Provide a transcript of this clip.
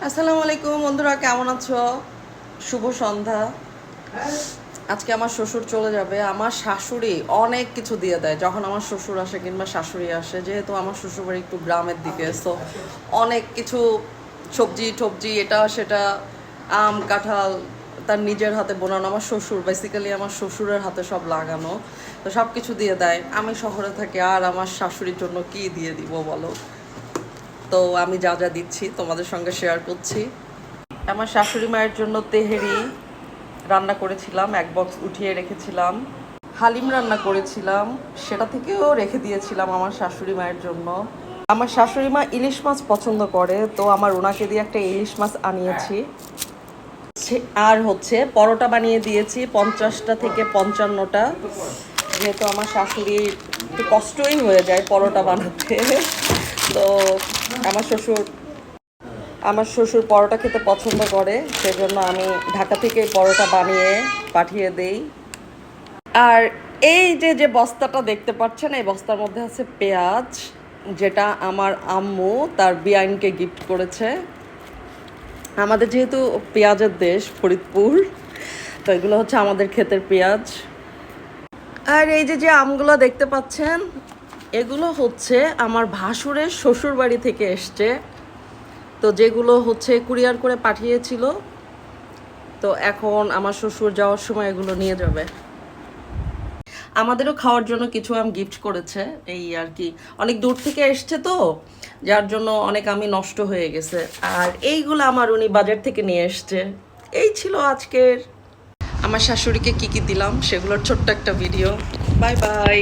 আসসালামু আলাইকুম বন্ধুরা, কেমন আছো? শুভ সন্ধ্যা। আজকে আমার শ্বশুর চলে যাবে। আমার শাশুড়ি অনেক কিছু দিয়ে দেয় যখন আমার শ্বশুর আসে কিংবা শাশুড়ি আসে, যেহেতু আমার শ্বশুরবাড়ি একটু গ্রামের দিকে, সো অনেক কিছু সবজি টবজি এটা সেটা, আম কাঁঠাল তার নিজের হাতে বোনানো। আমার শ্বশুর বেসিক্যালি আমার শ্বশুরের হাতে সব লাগানো, তো সব কিছু দিয়ে দেয়। আমি শহরে থাকি, আর আমার শাশুড়ির জন্য কি দিয়ে দিব বলো? তো আমি যা যা দিচ্ছি তোমাদের সঙ্গে শেয়ার করছি। আমার শাশুড়ি মায়ের জন্য তেহেরি রান্না করেছিলাম, এক বক্স উঠিয়ে রেখেছিলাম। হালিম রান্না করেছিলাম, সেটা থেকেও রেখে দিয়েছিলাম আমার শাশুড়ি মায়ের জন্য। আমার শাশুড়ি মা ইলিশ মাছ পছন্দ করে, তো আমার ওনাকে দিয়ে একটা ইলিশ মাছ আনিয়েছি। আর হচ্ছে পরোটা বানিয়ে দিয়েছি 50টা থেকে 55টা, যেহেতু আমার শাশুড়ির একটু কষ্টই হয়ে যায় পরোটা বানাতে। তো আমার শ্বশুর পরোটা খেতে পছন্দ করে, সেজন্য আমি ঢাকা থেকে পরোটা বানিয়ে পাঠিয়ে দেই। আর এই যে যে বস্তাটা দেখতে পাচ্ছেন, এই বস্তার মধ্যে আছে পেঁয়াজ, যেটা আমার আম্মু তার বিয়াইনকে গিফট করেছে। আমাদের যেহেতু পেঁয়াজের দেশ ফরিদপুর, তো এগুলো হচ্ছে আমাদের ক্ষেতের পেঁয়াজ। আর এই যে যে আমগুলো দেখতে পাচ্ছেন, এগুলো হচ্ছে আমার ভাসুরের শ্বশুর বাড়ি থেকে এসছে। তো যেগুলো হচ্ছে কুরিয়ার করে পাঠিয়েছিল, তো এখন আমার শ্বশুর যাওয়ার সময় এগুলো নিয়ে যাবে। আমাদেরও খাওয়ার জন্য কিছু আম গিফট করেছে, এই আর কি। অনেক দূর থেকে এসছে, তো যার জন্য অনেক আমই নষ্ট হয়ে গেছে। আর এইগুলো আমার উনি বাজার থেকে নিয়ে এসছে। এই ছিল আজকের আমার শাশুড়িকে কি কি দিলাম সেগুলোর ছোট্ট একটা ভিডিও। Bye bye.